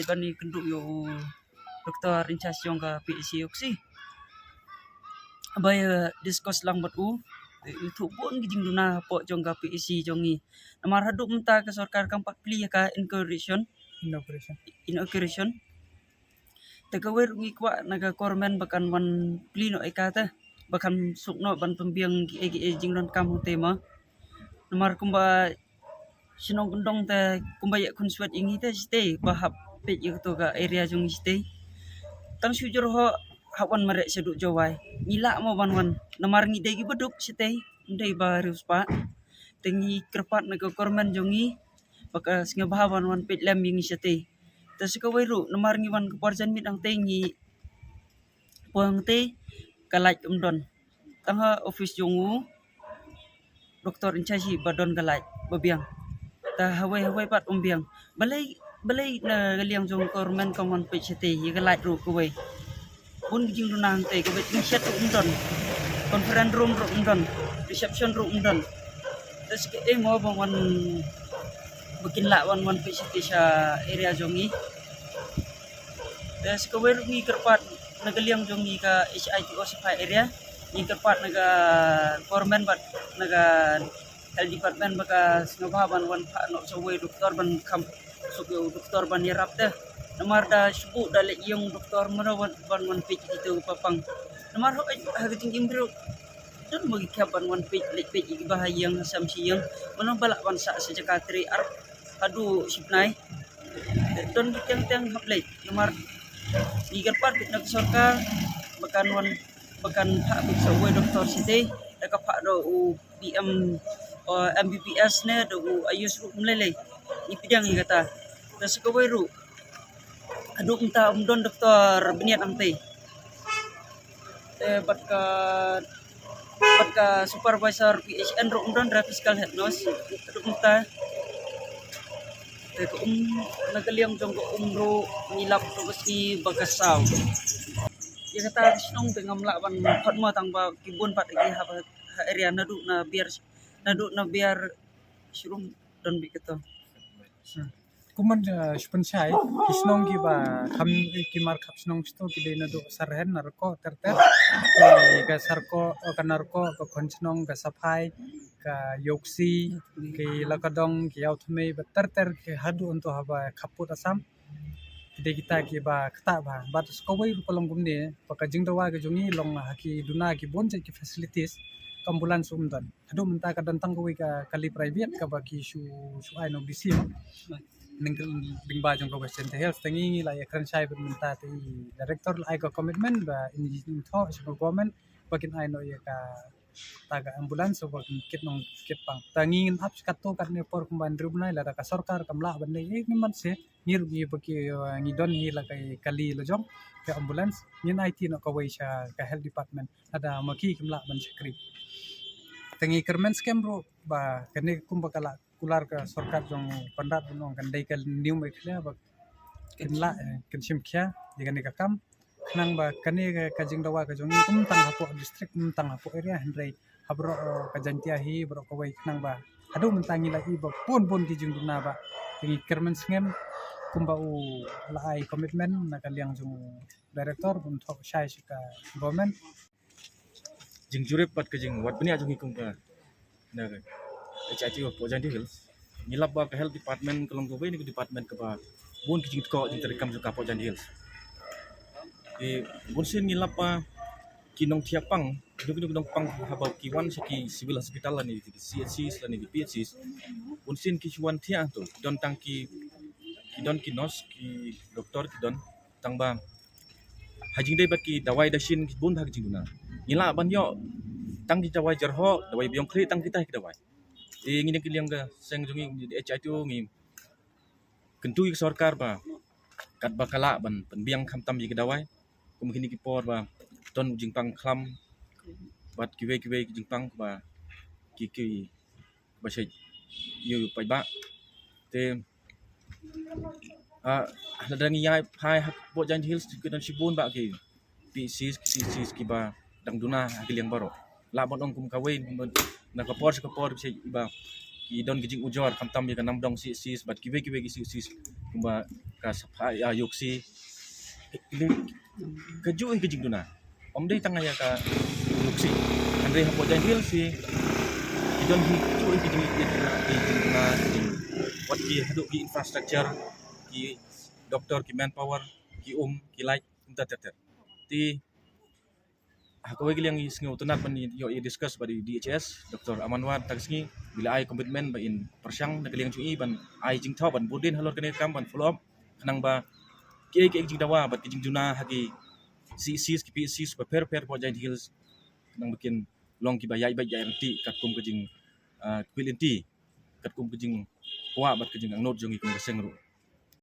bani kenduk yo doktor inchasiong ka PEC yoksi. Abaya discuss lang bat itu pun gijing duna po jong ka PEC jongi. Namar haduk menta ka sarkar kang pakpli ka inauguration. Tagawer ngi kwa naga kormen bakan wan plino ekata bakan sukno ban pembiang egi jingron kamu tema. Namar kumba sinong gendong ta kumbaya kun swat ingi ta stay bahap pet yu to ka area jong stay. Tang sujur ho hawan marek seduk jawai. Ngila mo ban namar ngi degi beduk stay ndai baru spa. Tengi kerpat naga kormen jongi baka singa bahawan wan pet lem ingi stay. Tas ka weru namar ngi wan keporjan mit ang tengi puang te kalaj umdon. Tangha office jongu doktor inchasi badon kalaj babiang. Ta hawai pat umbiang. Balai na galiang jong kormen komon pe chete ye kalaj ru kuwe. Pun gijing dunang te kuwe chat umdon. Conference room ru umdon. Reception ru umdon. Tas ke mo bang bikin lak wan pe chete sa area jongi. Tas kuwe ru ngi kerpat nagaliang jongi ka HITO sa area. Ngi kerpat naga kormen bat naga health department baka singababan wan pa no so way doktor ban kam sugyo doktor ban yarap teh namar da subu da le yung doktor marawan ban page dito papang namar ho hagating imbro don magi kaban wan page le page bahayang sam siyang manong balak wan sa jakatri ar adu sipnai don kitang haplate namar igar part nagsorka bakan pa sa way doktor site ka do PM MBBS ne do ayus ru mlele ni pidang igata tas ko ru adu unta umdon doktor biniat angte bat ka supervisor PHN ru umdon fiscal head nos adu unta ko nagaliang jong ko umro ngilap to si bagasaw ya kata sinong tengam lawan hotmo tang ba kibun pat igi ha area nadu na biar surum don biketo. Kuman sponsai kisnong ki ba kam ki mar kap snong sto ki de nado sarhen narko terter ka sarko ka narko ka konsnong ka sapai ka yoksi ki lakadong ki authme ba terter ki hadu unto haba kaput asam de kita ki ba kata ba batus kowai kolong gumne paka jingdawa ka jongi long haki duna ki bonje ki facilities ambulans umdan hadu menta ka dantang kuwi ka kali private ka baki su ai no bisi no ning bing ba jong ko western health tangi la ya kran sai menta ti director ai ko commitment ba in tho sa government bakin ai no ya ka taga ambulans so bakin kit nong kit pang tangi ngin up katto kan ne por kumban rubnai la ka sarkar kamla ban ne ni man se ngir gi baki ngidon hi la kai kali lo jong ka ambulans ngin IT no ka wai sa ka health department ada maki kamla ban sekri tengi kermen scam bro ba kene kumba kala kular ka sarkar jong pandat nong kan dai kal new me khla ba kinla kinsim khya digane ka kam nang ba kane ka jingdawa ka jong tang hapo district tang hapo area hendrai habro ka jantia hi bro ko wai nang ba hadu mentangi la i ba pon ki jing duna ba tengi kermen scam kumba la ai commitment na kaliang jong director untuk sai ka government jing jure pat ke jing wat bani ajung ikum ka na HIT of Pojandi Hills ngilap ba ka health department kelong ko ni department ka ba bon ki jing ko jing terekam ka Pojandi Hills bon sin ngilap pa kinong tiapang dug pang habaw kiwan sa ki civil hospital ni di CHC ni di PHC bon sin ki chuan tia to don tang ki don ki nos ki doktor ki don tang ba hajing dai bat ki dawai da shin ki bon bhag jing na ngila ban yo tang di dawai jarho dawai biong khri tang kita ki dawai ngin ki liang ga seng jungi HIT ngi kentu ki sarkar ba kat bakala ban penbiang kham tam ki dawai kum kini ki por ba ton jingpang khlam bat kiwe jingpang ba ki ba se yu pai ba te ada ngi yai hai bo jan hills ki dan sibun ba ki PCs ki ba dang duna ki liang baro la bon ong kum kawe na ka por se ba ki don kijing ujor kamtam ya kanam dong si bat kiwe ki si kumba ka sapa ya yoksi keju kijing duna om dei tangaya ka yoksi andre hapo jan hil si idon hi keju kijing duna wat ki hadu ki infrastructure ki doktor ki manpower ki ki light ter ti hakawe yang isngo tunat man yo discuss ba di DHS Dr. Amanwar tagsngi bila ai komitmen ba in persyang nagaliang cui ban ai jing thau ban budin halor kene kam ban follow up kanang ba ki jing dawa bat ki jing juna hagi CCs ki PCs prepare po jain hills kanang bikin long ki bayai ti kat kum ke jing kwilinti kat kum ke jing kwa bat ke jing ang not jongi kum sengru